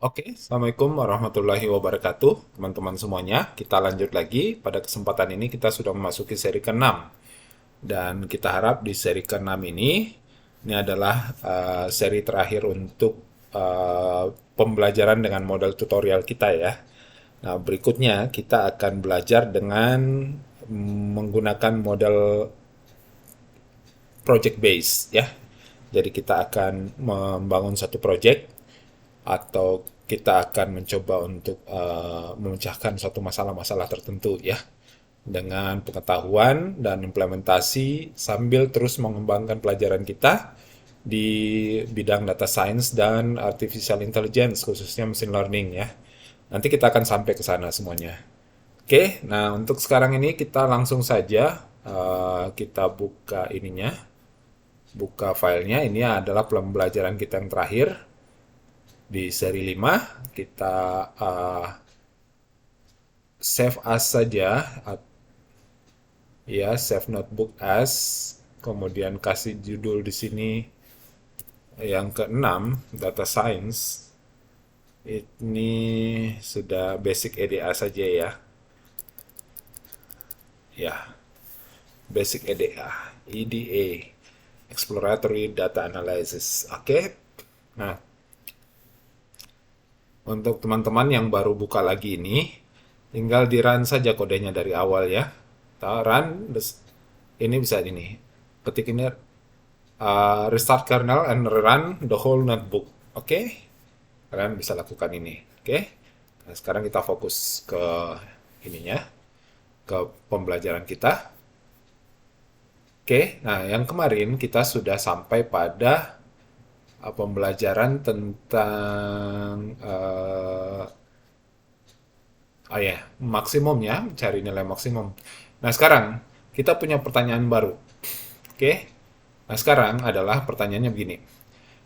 Oke, Assalamualaikum warahmatullahi wabarakatuh, teman-teman semuanya. Kita lanjut lagi. Pada kesempatan ini kita sudah memasuki seri ke-6. Dan kita harap di seri ke-6 ini adalah seri terakhir untuk pembelajaran dengan model tutorial kita ya. Nah, berikutnya kita akan belajar dengan menggunakan model project base ya. Jadi kita akan membangun satu project atau kita akan mencoba untuk memecahkan suatu masalah-masalah tertentu ya dengan pengetahuan dan implementasi sambil terus mengembangkan pelajaran kita di bidang data science dan artificial intelligence khususnya machine learning ya. Nanti kita akan sampai ke sana semuanya. Oke, nah untuk sekarang ini kita langsung saja kita buka ininya, buka filenya. Ini adalah pembelajaran kita yang terakhir di seri 5 kita save as saja ya, save notebook as, kemudian kasih judul di sini yang keenam data science. Ini sudah basic EDA saja ya. Ya, basic EDA, EDA, exploratory data analysis. Oke. Nah, untuk teman-teman yang baru buka lagi ini, tinggal di run saja kodenya dari awal ya. Kita run, ini bisa ini. Ketik ini restart kernel and run the whole notebook. Oke, kalian bisa lakukan ini. Oke, nah, sekarang kita fokus ke ininya, ke pembelajaran kita. Oke, nah yang kemarin kita sudah sampai pada pembelajaran tentang ya, maksimum ya, cari nilai maksimum. Nah, sekarang kita punya pertanyaan baru. Oke. Nah, sekarang adalah pertanyaannya begini.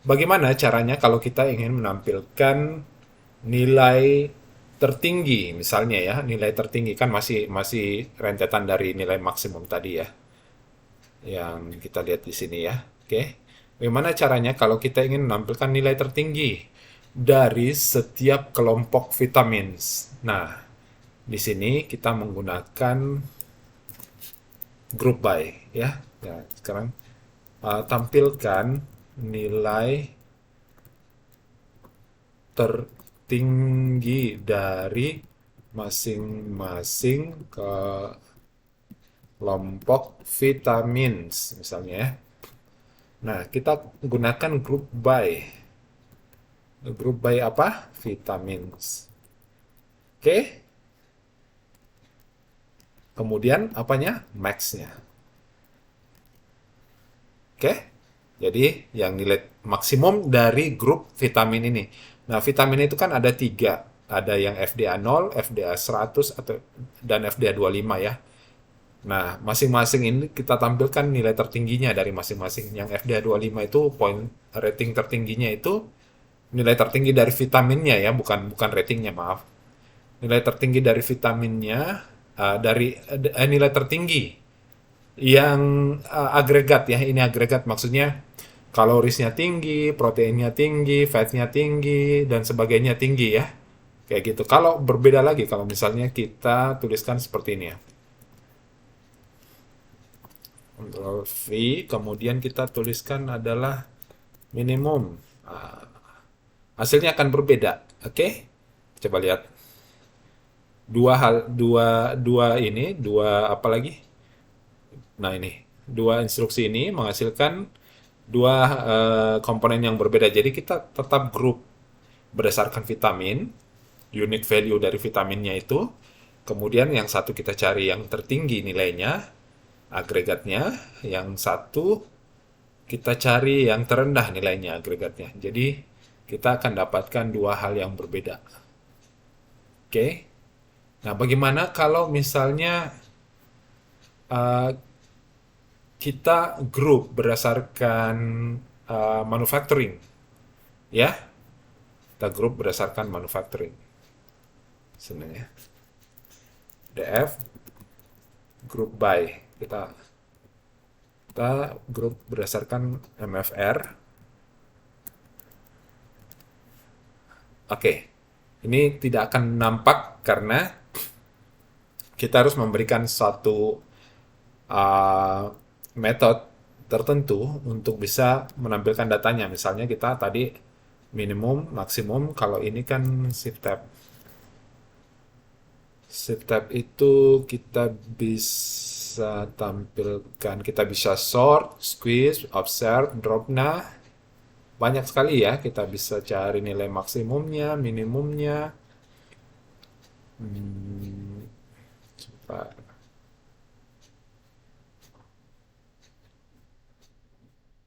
Bagaimana caranya kalau kita ingin menampilkan nilai tertinggi, misalnya ya, nilai tertinggi kan masih masih rentetan dari nilai maksimum tadi ya, yang kita lihat di sini ya. Oke. Bagaimana caranya kalau kita ingin menampilkan nilai tertinggi dari setiap kelompok vitamins? Nah, di sini kita menggunakan group by ya. Nah, sekarang tampilkan nilai tertinggi dari masing-masing kelompok vitamins misalnya ya. Nah, kita gunakan group by. Group by apa? Vitamins. Oke. Kemudian apanya? Max-nya. Oke. Jadi yang nilai maksimum dari grup vitamin ini. Nah, vitamin itu kan ada tiga. Ada yang FDA 0, FDA 100, atau, dan FDA 25 ya. Nah, masing-masing ini kita tampilkan nilai tertingginya dari masing-masing. Yang FDA 25 itu poin rating tertingginya itu nilai tertinggi dari vitaminnya ya, bukan bukan ratingnya, maaf. Nilai tertinggi dari vitaminnya dari nilai tertinggi yang agregat ya. Ini agregat maksudnya kalorisnya tinggi, proteinnya tinggi, fatnya tinggi, dan sebagainya tinggi ya. Kayak gitu. Kalau berbeda lagi, kalau misalnya kita tuliskan seperti ini ya. Ctrl V, kemudian kita tuliskan adalah minimum. Hasilnya akan berbeda. Oke? Coba lihat. Dua apa lagi? Nah ini, dua instruksi ini menghasilkan dua komponen yang berbeda. Jadi kita tetap grup berdasarkan vitamin, unit value dari vitaminnya itu. Kemudian yang satu kita cari yang tertinggi nilainya, agregatnya. Yang satu kita cari yang terendah nilainya, agregatnya. Jadi kita akan dapatkan dua hal yang berbeda. Oke. Nah, bagaimana kalau misalnya uh, kita grup berdasarkan manufacturing, ya? Kita grup berdasarkan manufacturing. Sebenarnya DF group by kita kita grup berdasarkan MFR. Oke, ini tidak akan nampak karena kita harus memberikan suatu uh, metode tertentu untuk bisa menampilkan datanya. Misalnya kita tadi minimum, maksimum, kalau ini kan shift tab. Shift tab itu kita bisa tampilkan, kita bisa sort, squeeze, observe, drop. Nah, banyak sekali ya, kita bisa cari nilai maksimumnya, minimumnya. Hmm, coba.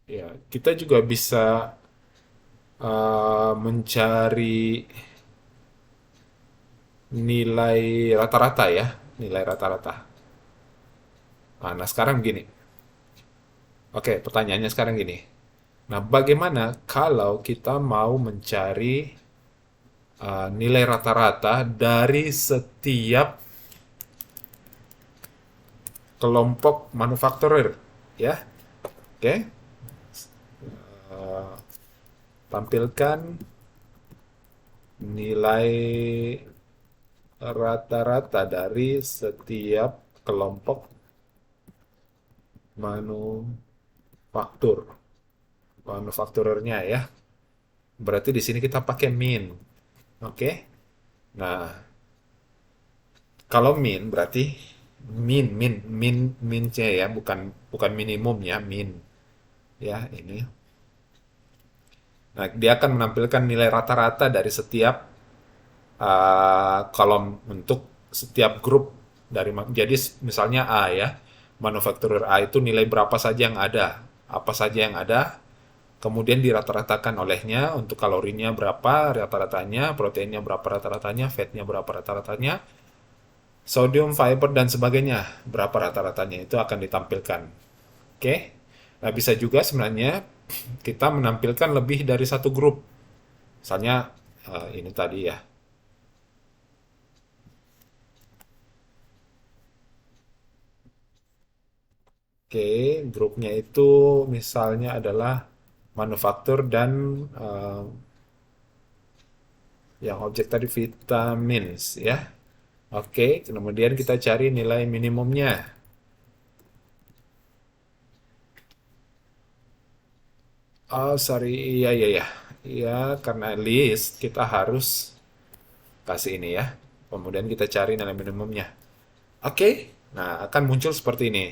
Ya, kita juga bisa mencari nilai rata-rata ya, nilai rata-rata. Nah, sekarang gini. Oke, pertanyaannya sekarang gini. Nah, bagaimana kalau kita mau mencari nilai rata-rata dari setiap kelompok manufakturer, ya? Oke, Eh, tampilkan nilai rata-rata dari setiap kelompok manufaktur, manufakturernya ya. Berarti di sini kita pakai min, oke? Nah, kalau min berarti minnya ya, bukan bukan minimum ya, min ya ini. Nah, dia akan menampilkan nilai rata-rata dari setiap kolom untuk setiap grup dari jadi misalnya A ya, manufakturer A itu nilai berapa saja yang ada, apa saja yang ada, kemudian dirata-ratakan olehnya untuk kalorinya berapa rata-ratanya, proteinnya berapa rata-ratanya, fatnya berapa rata-ratanya, sodium, fiber, dan sebagainya, berapa rata-ratanya itu akan ditampilkan. Oke? Nah, bisa juga sebenarnya kita menampilkan lebih dari satu grup. Misalnya ini tadi ya. Oke, grupnya itu misalnya adalah manufaktur dan eh, yang objek tadi vitamins ya. Oke, kemudian kita cari nilai minimumnya. Oh, sorry, iya, iya, iya. Iya, karena list kita harus kasih ini ya. Kemudian kita cari nilai minimumnya. Oke, nah akan muncul seperti ini.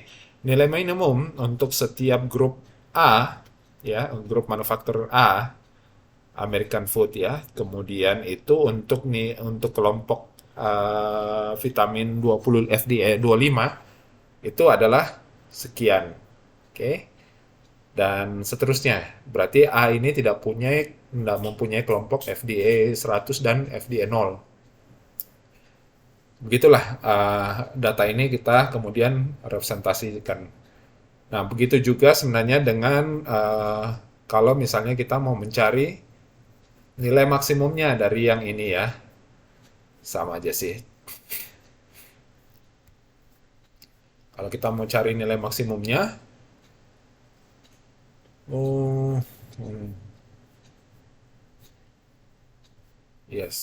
Nilai minimum untuk setiap grup A, ya, grup manufaktur A, American Food ya. Kemudian itu untuk nih untuk kelompok vitamin 20 FDA 25 itu adalah sekian. Oke. Dan seterusnya. Berarti A ini tidak mempunyai kelompok FDA 100 dan FDA 0. Begitulah data ini kita kemudian representasikan. Nah, begitu juga sebenarnya dengan kalau misalnya kita mau mencari nilai maksimumnya dari yang ini ya. Sama aja sih. Kalau kita mau cari nilai maksimumnya, oh, yes.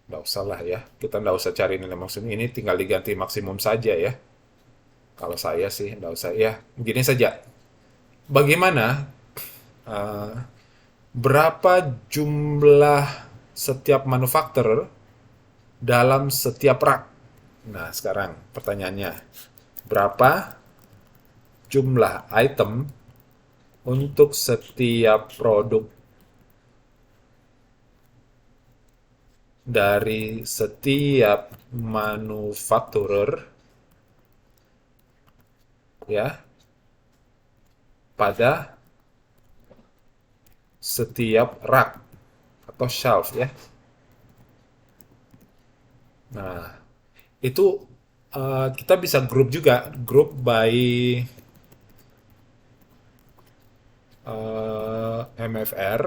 Nggak usah lah ya. Kita nggak usah cari nilai maksimum. Ini tinggal diganti maksimum saja ya. Kalau saya sih nggak usah. Ya, begini saja. Bagaimana berapa jumlah setiap manufaktur dalam setiap rak? Nah, sekarang pertanyaannya, berapa jumlah item untuk setiap produk dari setiap manufakturer ya pada setiap rak atau shelf ya. Nah, itu kita bisa grup juga, grup by MFR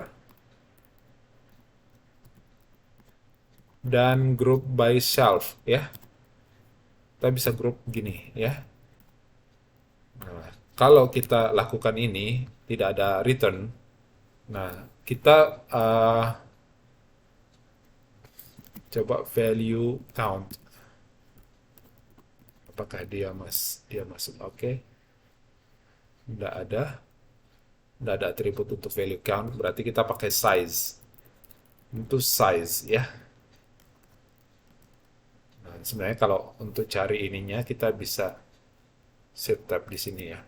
dan grup by shelf ya. Kita bisa grup gini ya. Nah, kalau kita lakukan ini tidak ada return. Nah, kita coba value count. Apakah dia masuk? Oke, nggak ada. Nggak ada atribut untuk value count, berarti kita pakai size. Untuk size ya. Nah, sebenarnya kalau untuk cari ininya kita bisa set tab di sini ya.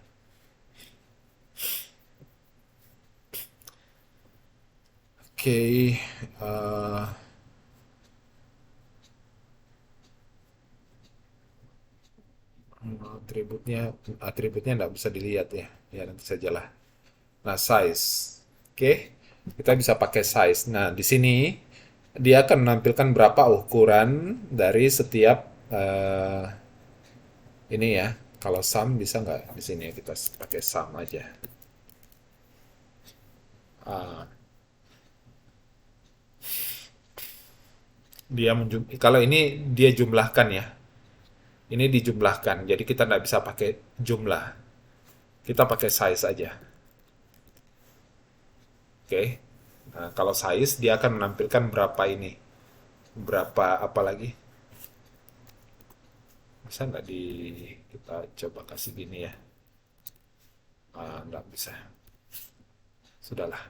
Oke, eh, atributnya atributnya nggak bisa dilihat ya. Ya nanti sajalah. Nah, size. Oke, kita bisa pakai size. Nah, di sini dia akan menampilkan berapa ukuran dari setiap ini ya. Kalau sum bisa nggak di sini kita pakai sum aja. Ah, kalau ini dia jumlahkan ya. Ini dijumlahkan. Jadi kita nggak bisa pakai jumlah. Kita pakai size aja. Oke. Nah, kalau size dia akan menampilkan berapa ini. Berapa apa lagi? Bisa nggak kita coba kasih gini ya? Ah, nggak bisa. Sudahlah.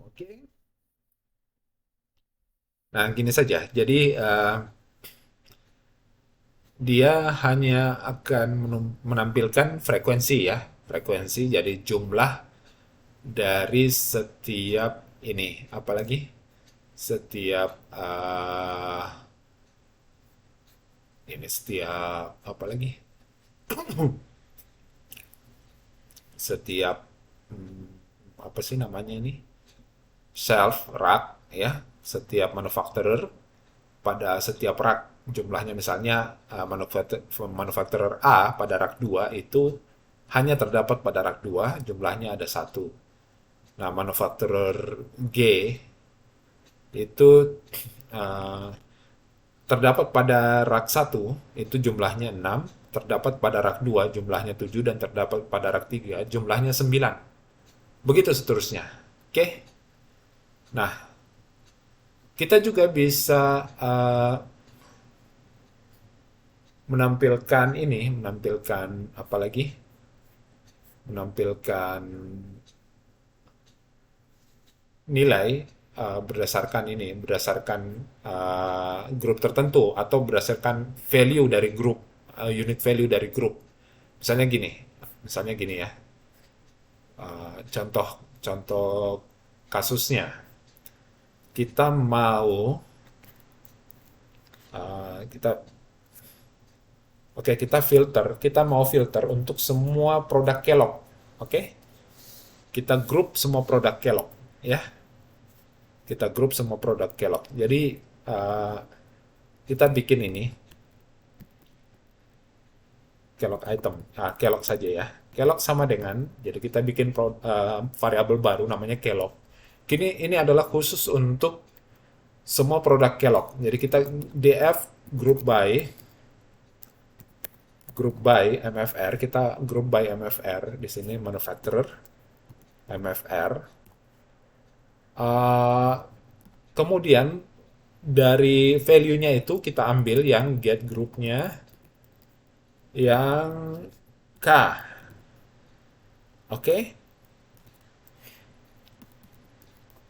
Oke. Nah, gini saja. Jadi dia hanya akan menampilkan frekuensi ya. Frekuensi jadi jumlah dari setiap ini. Apalagi? Setiap ini setiap apa lagi? Setiap apa sih namanya ini? Shelf, rak ya. Setiap manufacturer pada setiap rak jumlahnya misalnya manufacturer A pada rak 2 itu hanya terdapat pada rak 2 jumlahnya ada satu. Nah, manufacturer G itu uh, terdapat pada rak satu itu jumlahnya 6, terdapat pada rak 2 jumlahnya 7 dan terdapat pada rak 3 jumlahnya 9. Begitu seterusnya. Oke. Nah, kita juga bisa menampilkan ini, menampilkan apa lagi? Menampilkan nilai berdasarkan ini, berdasarkan grup tertentu atau berdasarkan value dari grup, unit value dari grup. Misalnya gini ya, contoh contoh kasusnya, kita mau kita oke kita mau filter untuk semua produk Kellogg, oke? Kita grup semua produk Kellogg, ya. Kita grup semua produk Kellogg. Jadi uh, kita bikin ini Kellogg item, Kellogg saja ya. Kellogg sama dengan, jadi kita bikin variabel baru namanya Kellogg. Ini adalah khusus untuk semua produk Kellogg. Jadi kita df group by MFR, kita group by MFR di sini manufacturer MFR. Uh, Kemudian dari value-nya itu kita ambil yang get group-nya yang K. Oke,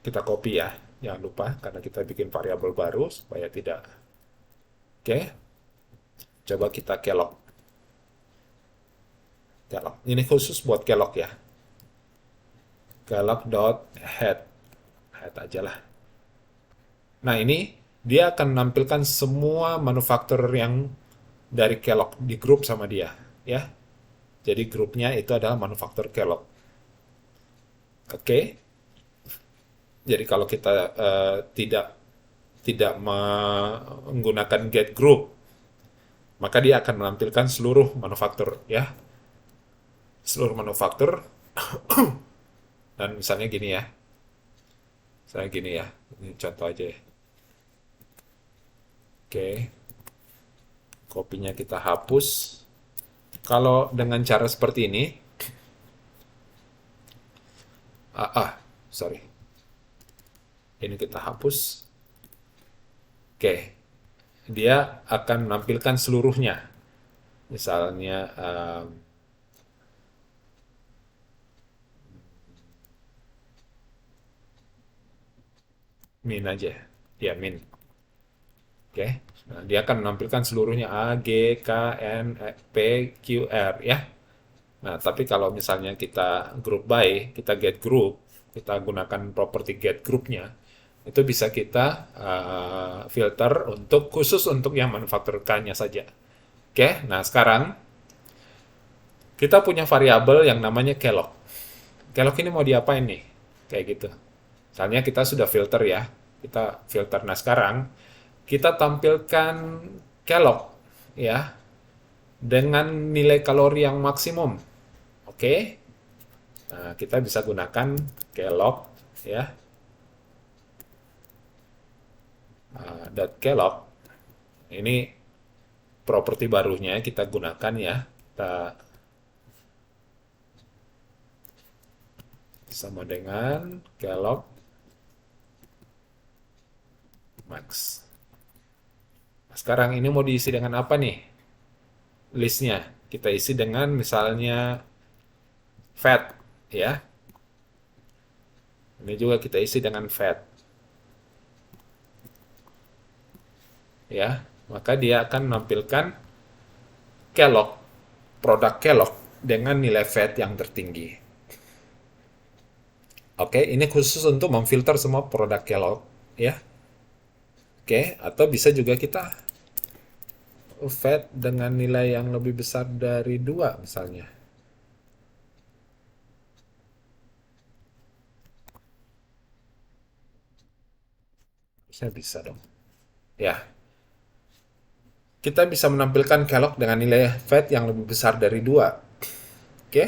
kita copy ya. Jangan lupa karena kita bikin variabel baru supaya tidak. Oke, coba kita kelok. Kelok. Ini khusus buat kelok ya. Kelok dot head. Head aja lah. Nah, ini dia akan menampilkan semua manufaktur yang dari Kellogg di grup sama dia, ya. Jadi grupnya itu adalah manufaktur Kellogg. Oke. Jadi kalau kita tidak tidak menggunakan get group, maka dia akan menampilkan seluruh manufaktur, ya. Seluruh manufaktur dan misalnya gini ya. Misalnya gini ya. Ini contoh aja ya. Oke. Kopinya kita hapus. Kalau dengan cara seperti ini, ah, ah, sorry. Ini kita hapus. Oke, dia akan menampilkan seluruhnya. Misalnya min aja. Ya, min. Oke. Nah, dia akan menampilkan seluruhnya A, G, K, N, P, Q, R ya. Nah, tapi kalau misalnya kita group by, kita get group, kita gunakan properti get groupnya, itu bisa kita filter untuk khusus untuk yang manufaktur K-nya saja. Oke, nah sekarang kita punya variabel yang namanya kelok. Kelok ini mau diapain nih? Kayak gitu. Misalnya kita sudah filter ya, kita filter. Nah sekarang kita tampilkan kelok ya dengan nilai kalori yang maksimum. Oke, nah kita bisa gunakan kelok ya, dot kelok. Ini properti barunya kita gunakan ya. Kita sama dengan kelok max. Nah, sekarang ini mau diisi dengan apa nih? Listnya. Kita isi dengan misalnya fat ya. Ini juga kita isi dengan fat. Ya, maka dia akan menampilkan Kellogg, produk Kellogg dengan nilai fat yang tertinggi. Oke, ini khusus untuk memfilter semua produk Kellogg ya. Oke, atau bisa juga kita fat dengan nilai yang lebih besar dari 2 misalnya. Saya bisa dong. Ya, kita bisa menampilkan Kellogg dengan nilai fat yang lebih besar dari 2. Oke?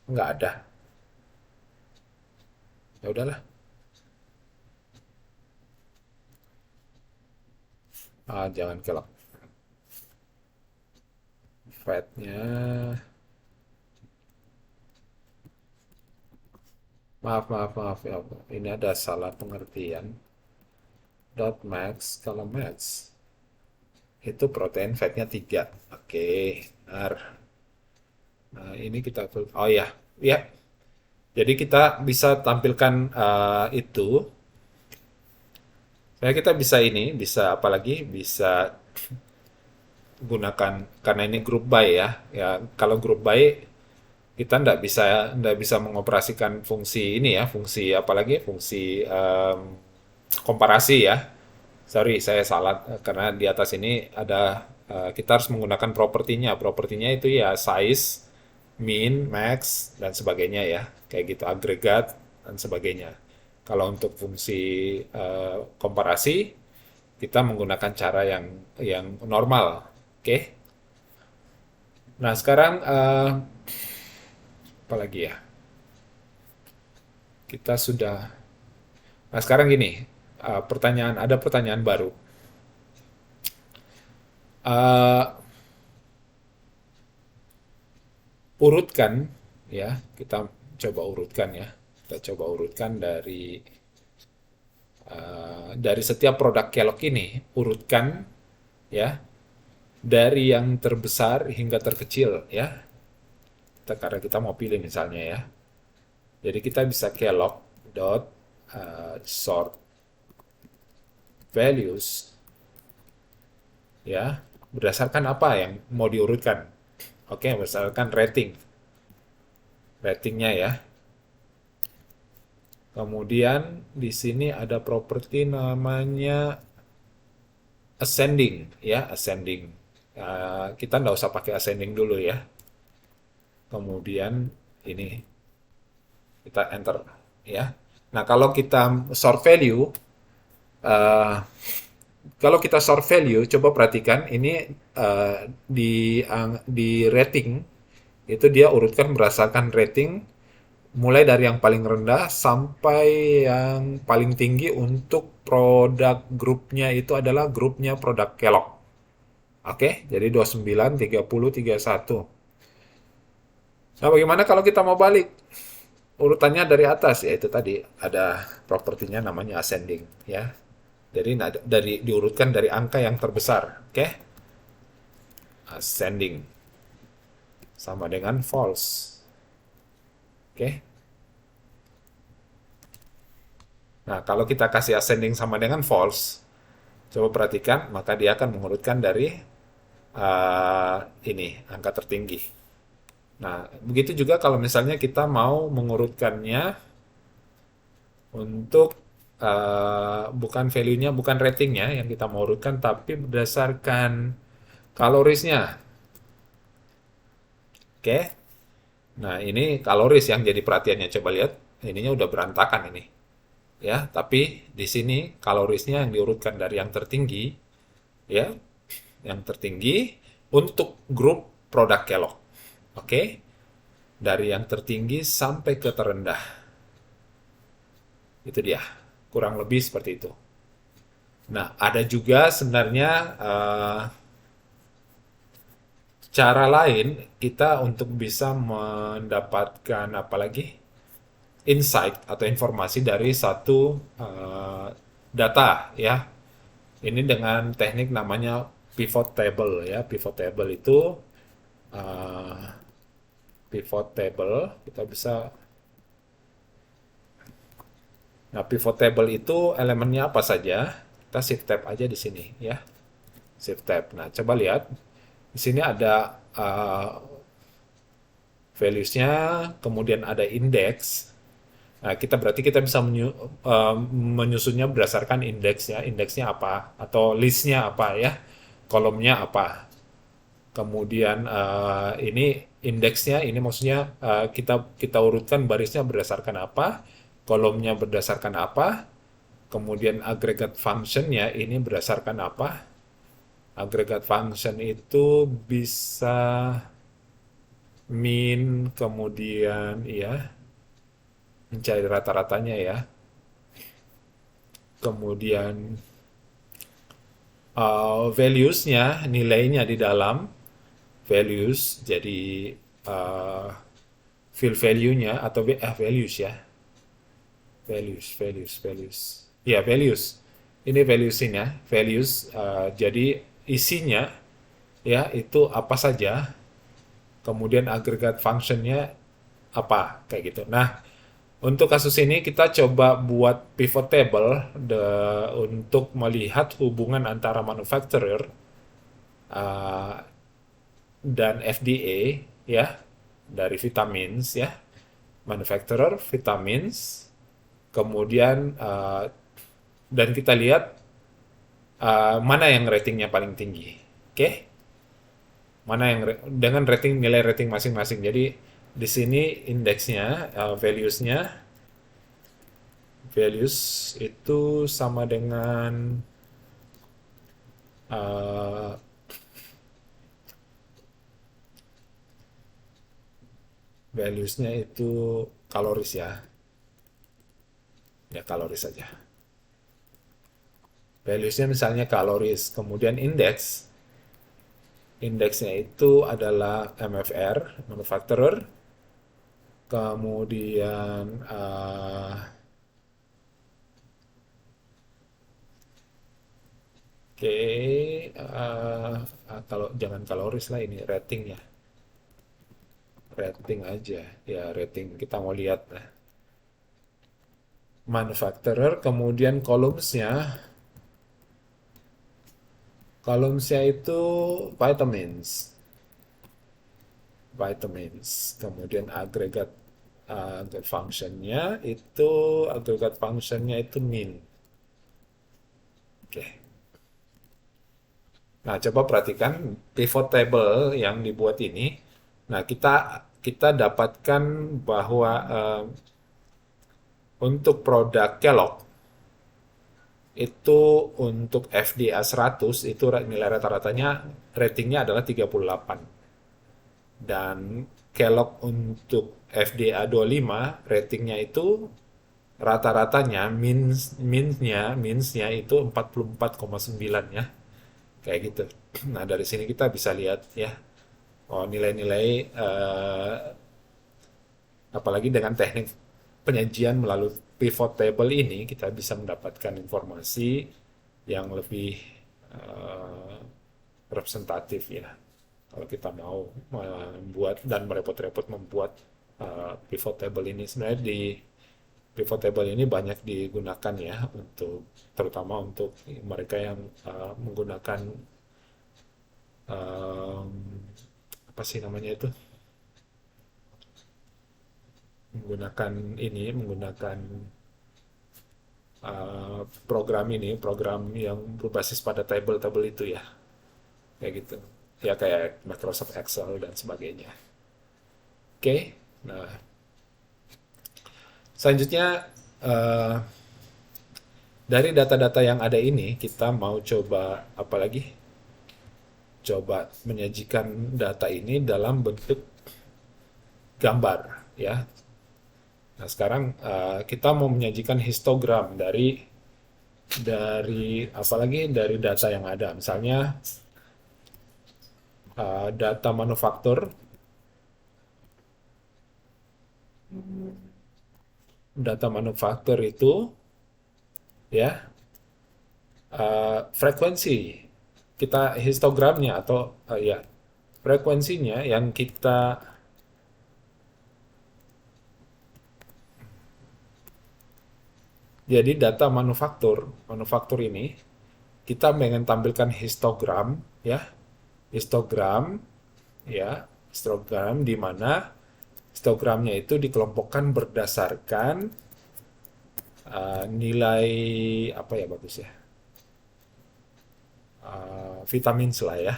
Nggak ada. Ya udahlah. Jangan Kellogg. Fatnya, maaf ya. Ini ada salah pengertian. Dot max, kalau max itu protein fatnya 3. Oke, benar. Nah, ini kita, oh ya, ya. Jadi kita bisa tampilkan itu. Saya kita bisa ini, bisa apalagi, bisa gunakan karena ini group by ya. Ya, kalau group by kita ndak bisa mengoperasikan fungsi ini ya, fungsi apalagi fungsi komparasi ya. Sorry, saya salah karena di atas ini ada kita harus menggunakan propertinya. Propertinya itu ya size, min, max dan sebagainya ya. Kayak gitu agregat dan sebagainya. Kalau untuk fungsi komparasi kita menggunakan cara yang normal. Oke. Nah, sekarang apa lagi ya? Kita sudah. Nah, sekarang gini, ada pertanyaan baru. Eh, Urutkan ya, kita coba urutkan ya. Kita coba urutkan dari setiap produk Kellogg ini, urutkan ya dari yang terbesar hingga terkecil ya. Karena kita mau pilih misalnya ya. Jadi kita bisa Kellogg dot sort values ya berdasarkan apa yang mau diurutkan. Oke, berdasarkan ratingnya ya. Kemudian di sini ada properti namanya ascending ya, ascending. Kita nggak usah pakai ascending dulu ya. Kemudian ini kita enter ya. Nah, uh, kalau kita sort value, coba perhatikan ini di rating itu dia urutkan berdasarkan rating mulai dari yang paling rendah sampai yang paling tinggi untuk produk grupnya itu adalah grupnya produk Kellogg. Oke, jadi 29, 30, 31. Nah, bagaimana kalau kita mau balik? Urutannya dari atas, ya itu tadi ada propertinya namanya ascending, ya. Jadi dari diurutkan dari angka yang terbesar, oke? Ascending sama dengan false, oke? Nah, kalau kita kasih ascending sama dengan false, coba perhatikan, maka dia akan mengurutkan dari ini angka tertinggi. Nah, begitu juga kalau misalnya kita mau mengurutkannya untuk bukan value-nya, bukan ratingnya yang kita mau urutkan, tapi berdasarkan kalorisnya. Oke? Nah, ini kaloris yang jadi perhatiannya. Coba lihat, ininya udah berantakan ini. Ya, tapi di sini kalorisnya yang diurutkan dari yang tertinggi, ya, yang tertinggi untuk grup produk Kellogg. Oke? Dari yang tertinggi sampai ke terendah. Itu dia. Kurang lebih seperti itu. Nah, ada juga sebenarnya cara lain kita untuk bisa mendapatkan apalagi insight atau informasi dari satu data, ya. Ini dengan teknik namanya pivot table, ya. Pivot table itu uh, pivot table kita bisa. Nah, pivot table itu elemennya apa saja? Kita shift tab aja di sini, ya. Shift tab. Nah, coba lihat. Di sini ada values-nya, kemudian ada index. Nah, berarti kita bisa menyusunnya berdasarkan indeks, ya. Indeksnya apa atau listnya apa, ya. Kolomnya apa. Kemudian ini indeksnya, ini maksudnya kita kita urutkan barisnya berdasarkan apa, kolomnya berdasarkan apa, kemudian agregat functionnya ini berdasarkan apa. Agregat function itu bisa min, kemudian ya mencari rata-ratanya, ya. Kemudian values-nya, nilainya di dalam values, jadi uh, fill value-nya atau values, ya. Values. Ya, values. Ini values-nya, values. Jadi isinya, ya, itu apa saja. Kemudian agregat function-nya apa, kayak gitu. Nah, untuk kasus ini kita coba buat pivot table untuk melihat hubungan antara manufacturer uh, dan FDA, ya, dari vitamins, ya. Manufacturer, vitamins, kemudian dan kita lihat mana yang ratingnya paling tinggi. Oke? Mana yang dengan nilai rating masing-masing. Jadi di sini indeksnya, values itu sama dengan uh, valuesnya itu kaloris, ya. Ya, kaloris saja. Valuesnya misalnya kaloris, kemudian indeks. Indeksnya itu adalah MFR, manufacturer, kemudian oke, kalau jangan kaloris lah, ini ratingnya, rating aja, ya. Rating kita mau lihat, nah, manufacturer, kemudian columnsnya itu vitamins, kemudian agregat functionnya itu min. Oke. Nah, coba perhatikan pivot table yang dibuat ini. Nah, kita kita dapatkan bahwa untuk produk Kellogg itu untuk FDA 100 itu nilai rata-ratanya ratingnya adalah 38. Dan Kellogg untuk FDA 25 ratingnya itu rata-ratanya minsnya itu 44,9, ya. Kayak gitu. Nah, dari sini kita bisa lihat, ya. Oh, nilai-nilai Apalagi dengan teknik penyajian melalui pivot table ini, kita bisa mendapatkan informasi yang lebih eh, representatif ya. Kalau kita mau membuat dan merepot-repot membuat pivot table ini, sebenarnya di pivot table ini banyak digunakan ya untuk terutama untuk mereka yang menggunakan em, apa sih namanya itu, menggunakan program yang berbasis pada table-table itu ya, kayak gitu ya, kayak Microsoft Excel dan sebagainya. Oke, nah selanjutnya eh, dari data-data yang ada ini kita mau coba apa lagi? Coba menyajikan data ini dalam bentuk gambar ya. Nah, sekarang kita mau menyajikan histogram dari apalagi dari data yang ada. Misalnya data manufaktur, itu ya frekuensi kita histogramnya atau ya frekuensinya yang kita jadi data manufaktur ini kita pengen tampilkan histogram ya, histogram histogram di mana histogramnya itu dikelompokkan berdasarkan nilai apa ya bagus ya, vitamins lah ya,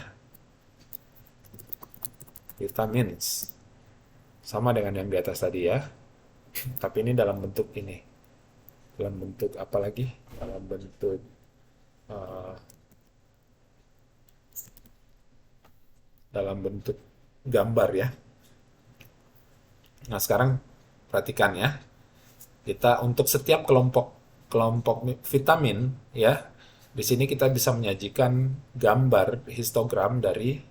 vitamins sama dengan yang di atas tadi ya, tapi ini dalam bentuk apa lagi, dalam bentuk uh, dalam bentuk gambar ya. Nah sekarang perhatikan ya, kita untuk setiap kelompok kelompok vitamin ya, di sini kita bisa menyajikan gambar histogram dari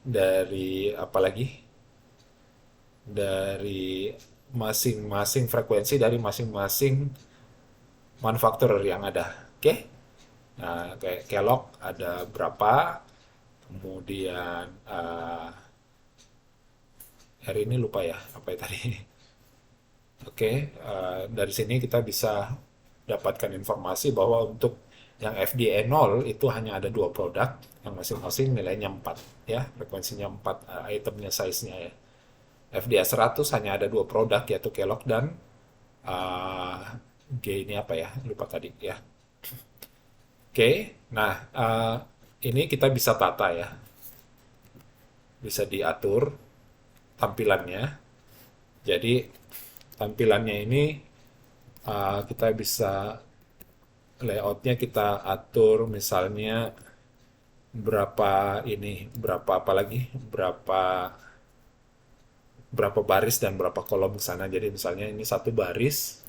dari apa lagi, dari masing-masing frekuensi dari masing-masing manufaktur yang ada. Oke? Nah, kayak Kellogg ada berapa, kemudian hari ini lupa ya apa ya tadi. Oke, dari sini kita bisa dapatkan informasi bahwa untuk yang FDA 0 itu hanya ada dua produk yang masing-masing nilainya 4 ya, frekuensinya 4, itemnya size-nya ya. FDA 100 hanya ada dua produk yaitu Kellogg dan uh, G ini apa ya, lupa tadi ya. Oke, nah ini kita bisa tata ya, bisa diatur tampilannya. Jadi tampilannya ini kita bisa layoutnya kita atur misalnya berapa apa lagi, berapa baris dan berapa kolom ke sana. Jadi misalnya ini satu baris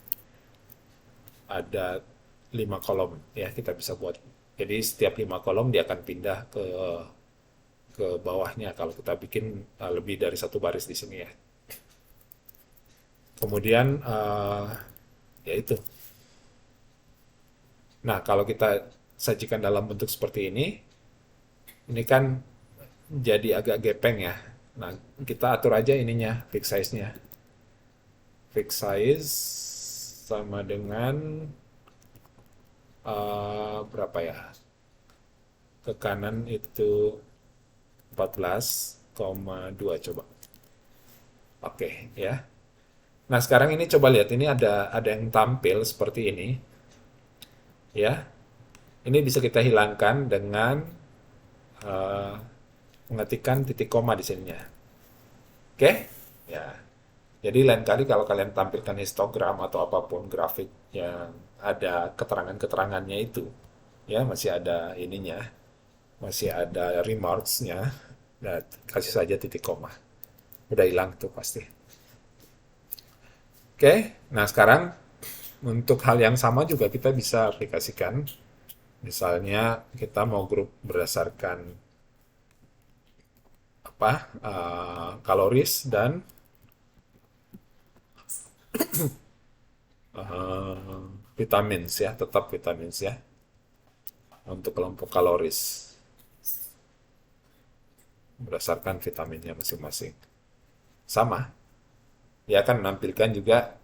ada 5 kolom ya, kita bisa buat. Jadi setiap 5 kolom dia akan pindah ke bawahnya kalau kita bikin lebih dari satu baris di sini ya. Kemudian ya itu. Nah, kalau kita sajikan dalam bentuk seperti ini kan jadi agak gepeng ya. Nah, kita atur aja ininya, fix size-nya. Fix size sama dengan berapa ya? Ke kanan itu 14,2 coba. Oke, ya. Nah, sekarang ini coba lihat, ini ada yang tampil seperti ini, ya. Ini bisa kita hilangkan dengan eh, mengetikkan titik koma di sininya. Oke? Ya. Jadi lain kali kalau kalian tampilkan histogram atau apapun grafik yang ada keterangan-keterangannya itu, ya masih ada ininya, masih ada remarks-nya, nah, kasih saja titik koma. Udah hilang tuh pasti. Oke, nah sekarang untuk hal yang sama juga kita bisa aplikasikan. Misalnya kita mau grup berdasarkan apa kaloris dan vitamins ya, tetap vitamins ya, untuk kelompok kaloris berdasarkan vitaminnya masing-masing. Sama, dia akan menampilkan juga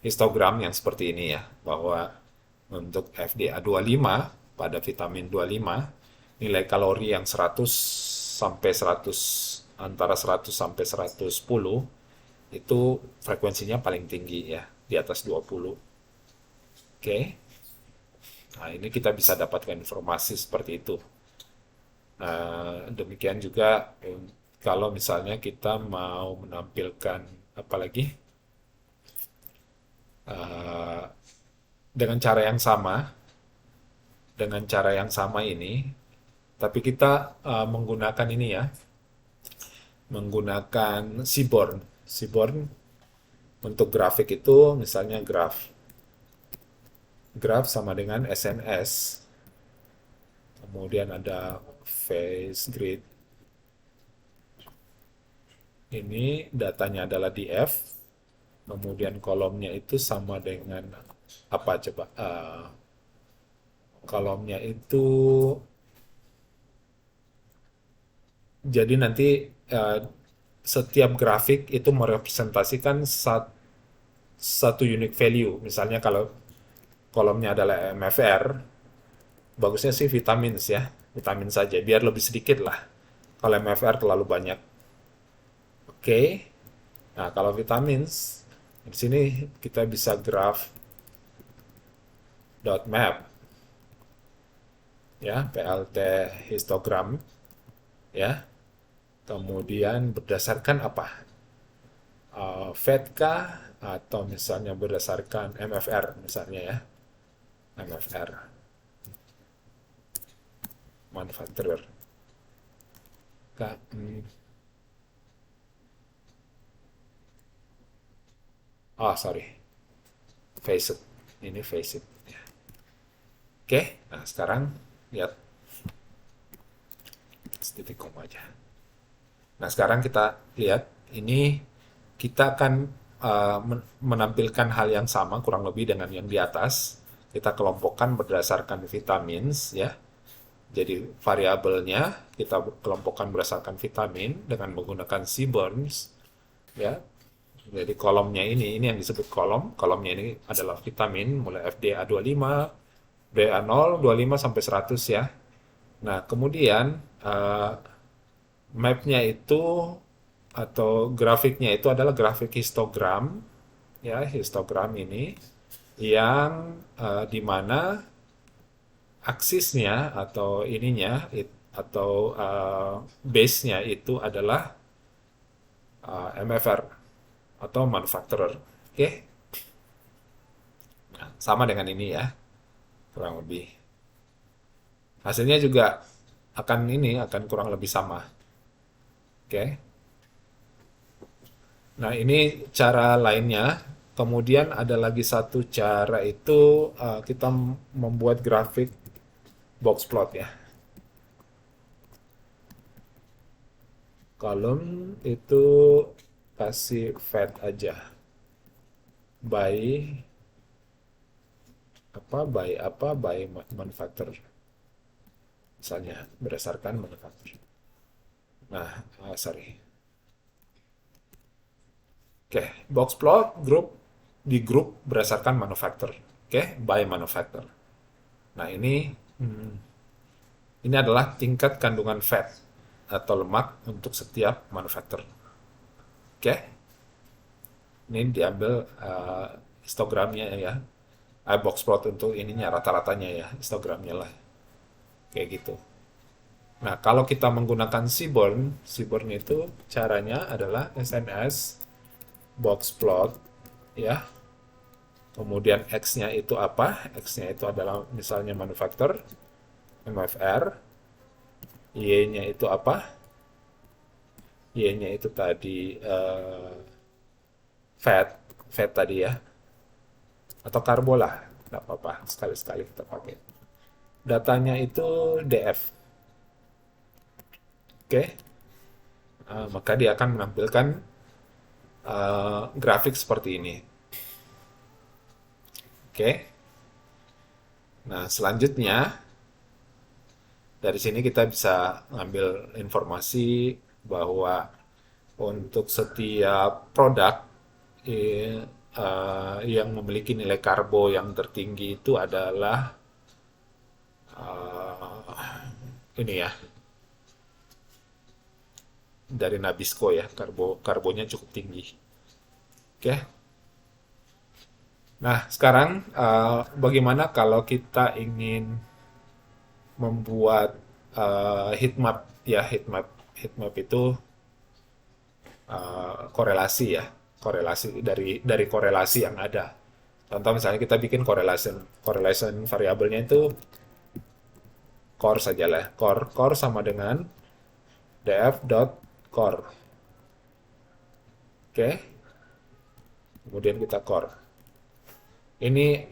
histogram yang seperti ini ya, bahwa untuk FDA 25 pada vitamin 25 nilai kalori yang 100 sampai 100, antara 100 sampai 110 itu frekuensinya paling tinggi ya, di atas 20. Oke. Nah, ini kita bisa dapatkan informasi seperti itu. Demikian juga kalau misalnya kita mau menampilkan apalagi dengan cara yang sama, dengan cara yang sama ini, tapi kita menggunakan ini ya, menggunakan Seaborn. Seaborn untuk grafik itu misalnya graf sama dengan SNS. Kemudian ada face grid. Ini datanya adalah df. Kemudian kolomnya itu sama dengan apa coba? Kolomnya itu jadi nanti setiap grafik itu merepresentasikan satu unique value. Misalnya kalau kolomnya adalah MFR, bagusnya sih vitamins ya, vitamin saja, biar lebih sedikit lah. Kalau MFR terlalu banyak. Oke, nah kalau vitamins, di sini kita bisa graph dot map ya, PLT histogram ya. Kemudian berdasarkan apa? Fed kah? Atau misalnya berdasarkan MFR misalnya ya. MFR, manufacturer. Sorry. Face it. Ini face it. Ya. Oke, nah sekarang lihat titik koma aja. Nah, sekarang kita lihat ini kita akan menampilkan hal yang sama kurang lebih dengan yang di atas. Kita kelompokkan berdasarkan vitamins ya. Jadi variabelnya kita kelompokkan berdasarkan vitamin dengan menggunakan Seaborns ya. Jadi kolomnya ini yang disebut kolomnya ini adalah vitamin mulai FDA 25, BA0, 25 sampai 100 ya. Nah, kemudian mapnya itu atau grafiknya itu adalah grafik histogram ya, histogram ini yang di mana aksisnya atau ininya atau base-nya itu adalah MFR atau manufacturer. Oke. Nah, sama dengan ini ya, kurang lebih. Hasilnya juga akan kurang lebih sama. Oke. Nah, ini cara lainnya. Kemudian ada lagi satu cara itu kita membuat grafik box plot ya. Kolom itu kasih fed aja. By by manufacturer. Misalnya berdasarkan manufacturer. Nah, sorry. Oke, box plot di grup berdasarkan manufacturer. Oke, by manufacturer. Nah, ini adalah tingkat kandungan fat atau lemak untuk setiap manufacturer. Oke, ini diambil histogramnya ya. Box plot untuk ininya rata-ratanya ya, histogramnya lah. Kayak gitu. Nah, kalau kita menggunakan Seaborn itu caranya adalah SNS box plot ya. Kemudian X-nya itu apa? X-nya itu adalah misalnya manufacturer, MFR. Y-nya itu apa? Y-nya itu tadi fat tadi ya. Atau karbo lah, nggak apa-apa. Sekali-sekali kita pakai. Datanya itu DF. Oke. Maka dia akan menampilkan grafik seperti ini. Oke. Nah, selanjutnya dari sini kita bisa ngambil informasi bahwa untuk setiap produk yang memiliki nilai karbo yang tertinggi itu adalah ini ya, dari Nabisco ya, karbonya cukup tinggi. Oke. Nah, sekarang bagaimana kalau kita ingin membuat heat map ya, heat map itu korelasi ya, korelasi dari korelasi yang ada. Contoh misalnya kita bikin correlation variabelnya itu core saja lah. Core sama dengan df dot core. Oke, kemudian kita core. Ini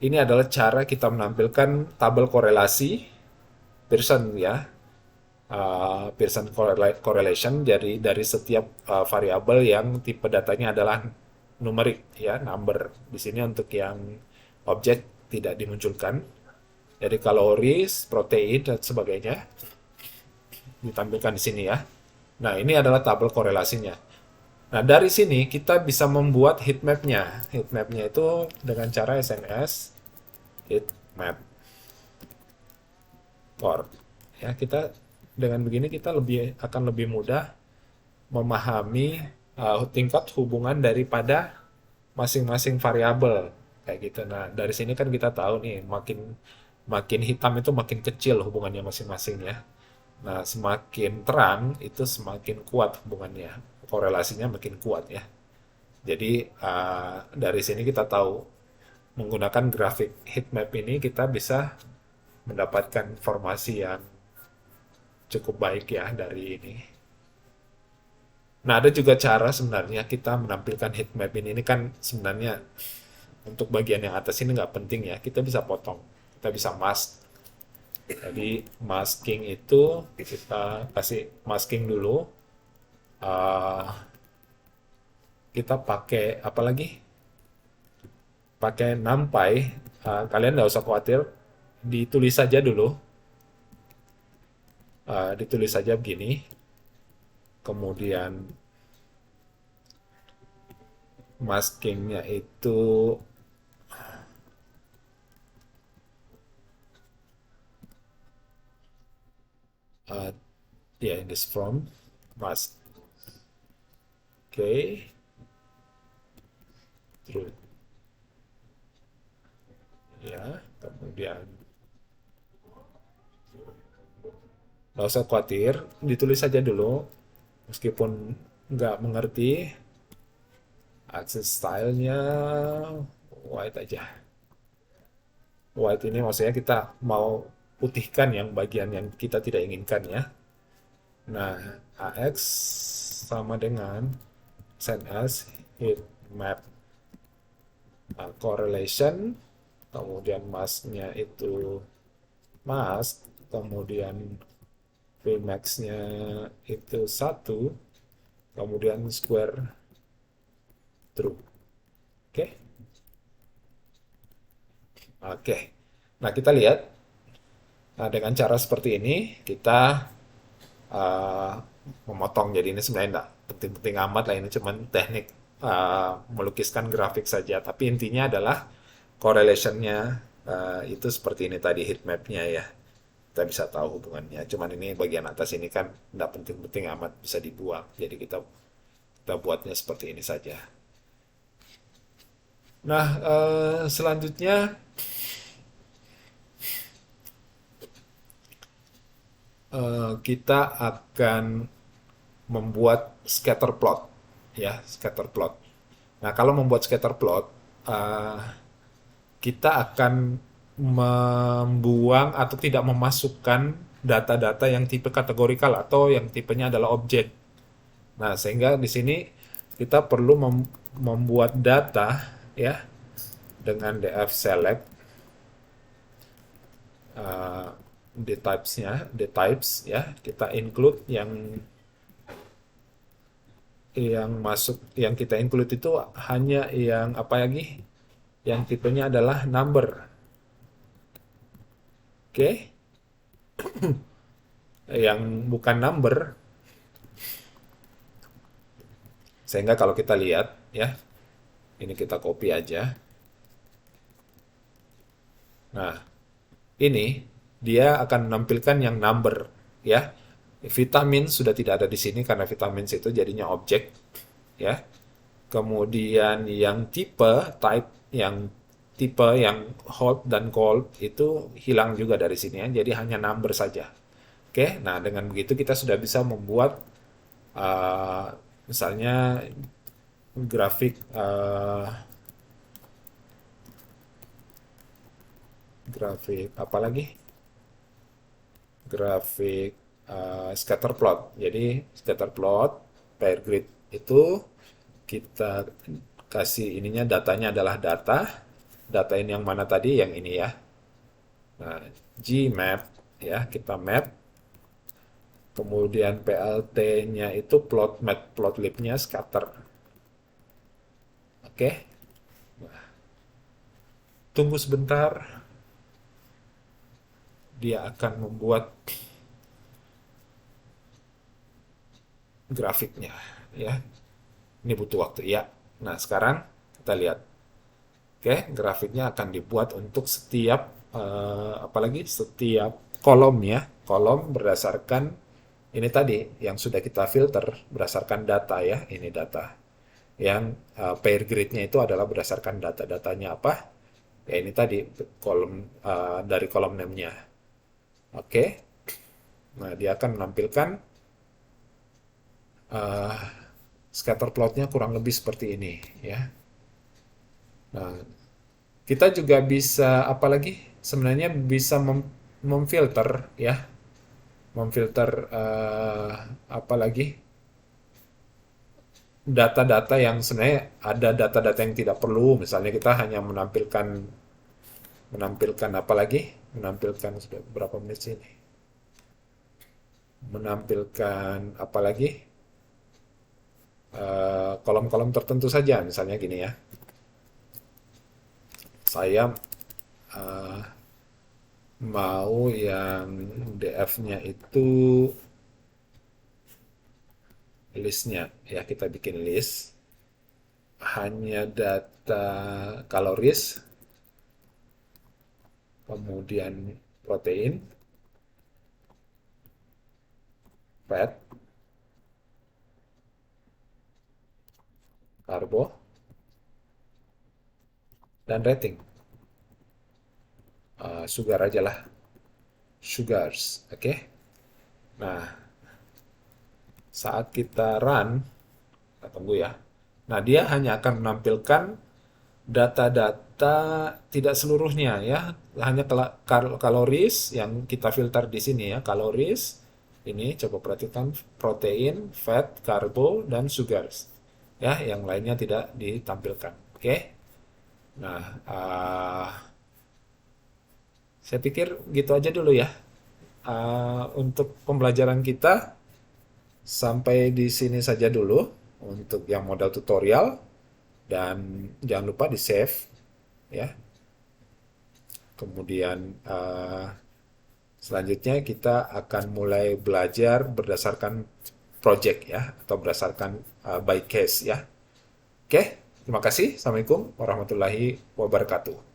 ini adalah cara kita menampilkan tabel korelasi Pearson ya, Pearson correlation dari setiap variabel yang tipe datanya adalah numerik ya, number. Di sini untuk yang objek tidak dimunculkan. Jadi kaloris, protein dan sebagainya ditampilkan di sini ya. Nah, ini adalah tabel korelasinya. Nah, dari sini kita bisa membuat heat map-nya. Heat map-nya itu dengan cara SNS heat map core. Ya, kita dengan begini kita akan lebih mudah memahami tingkat hubungan daripada masing-masing variabel kayak gitu. Nah, dari sini kan kita tahu nih makin makin hitam itu makin kecil hubungannya masing-masing ya. Nah, semakin terang itu semakin kuat hubungannya, korelasinya makin kuat ya. Jadi dari sini kita tahu menggunakan grafik heat map ini kita bisa mendapatkan informasi yang cukup baik ya dari ini. Nah, ada juga cara sebenarnya kita menampilkan heat map ini. Ini kan sebenarnya untuk bagian yang atas ini nggak penting ya. Kita bisa potong, kita bisa mask. Jadi masking itu kita kasih masking dulu. Uh, kita pakai apa lagi? Pakai NumPy. Kalian nggak usah khawatir, ditulis saja dulu. Ditulis saja begini. Kemudian maskingnya itu ya in this from mask. Oke. True. Ya, kemudian nggak usah khawatir, ditulis saja dulu, meskipun nggak mengerti, akses stylenya white aja. White ini maksudnya kita mau putihkan yang bagian yang kita tidak inginkan ya. Nah, AX sama dengan SNS heat map correlation, kemudian masknya itu mask, kemudian Vmax-nya itu 1, kemudian square true. Oke. Oke. Nah, kita lihat. Nah, dengan cara seperti ini, kita uh, memotong. Jadi ini sebenarnya enggak penting-penting amat lah. Ini cuman teknik melukiskan grafik saja. Tapi intinya adalah correlation-nya itu seperti ini tadi heat map-nya ya. Kita bisa tahu hubungannya. Cuman ini bagian atas ini kan enggak penting-penting amat, bisa dibuang. Jadi kita buatnya seperti ini saja. Nah, selanjutnya kita akan membuat scatter plot, ya, scatter plot. Nah, kalau membuat scatter plot, uh, kita akan membuang atau tidak memasukkan data-data yang tipe kategorikal atau yang tipenya adalah objek. Nah, sehingga di sini kita perlu membuat data ya dengan df select the types ya, kita include yang masuk, yang kita include itu hanya yang apa lagi? yang tipenya adalah number. Oke, yang bukan number, sehingga kalau kita lihat ya, ini kita copy aja. Nah, ini dia akan menampilkan yang number ya. Vitamin sudah tidak ada di sini karena vitamin itu jadinya objek ya. Kemudian yang type yang yang hot dan cold itu hilang juga dari sini ya. Jadi hanya number saja. Oke, nah dengan begitu kita sudah bisa membuat uh, misalnya grafik grafik apa lagi? Grafik scatter plot. Jadi scatter plot pair grid itu kita kasih ininya datanya adalah data. Data ini yang mana tadi? Yang ini ya. Nah, Gmap ya, kita map. Kemudian PLT-nya itu plot map plot lib-nya scatter. Oke. Tunggu sebentar. Dia akan membuat grafiknya ya. Ini butuh waktu ya. Nah, sekarang kita lihat. Oke, grafiknya akan dibuat untuk setiap apalagi setiap kolom ya. Kolom berdasarkan ini tadi yang sudah kita filter berdasarkan data ya. Ini data. Yang pair grid-nya itu adalah berdasarkan data-datanya apa? Ya ini tadi kolom dari kolom name-nya. Oke. Nah, dia akan menampilkan uh, scatter plotnya kurang lebih seperti ini ya. Nah, kita juga bisa apalagi sebenarnya bisa memfilter ya, memfilter apalagi data-data yang sebenarnya ada data-data yang tidak perlu, misalnya kita hanya menampilkan menampilkan apalagi menampilkan sudah berapa menit sih ini, menampilkan apalagi kolom-kolom tertentu saja, misalnya gini ya, saya uh, mau yang DF-nya itu listnya ya, kita bikin list hanya data kaloris, kemudian protein, fat, karbo, dan rating. Sugar aja lah, sugars, oke. Okay? Nah, saat kita run, kita tunggu ya. Nah, dia hanya akan menampilkan data-data tidak seluruhnya ya, hanya kaloris yang kita filter di sini ya, kaloris. Ini coba perhatikan protein, fat, karbo, dan sugars. Ya, yang lainnya tidak ditampilkan. Oke. Nah, saya pikir gitu aja dulu ya. Untuk pembelajaran kita sampai di sini saja dulu untuk yang modal tutorial, dan jangan lupa di save ya. Kemudian selanjutnya kita akan mulai belajar berdasarkan project ya, atau berdasarkan by case ya. Oke, terima kasih. Assalamualaikum warahmatullahi wabarakatuh.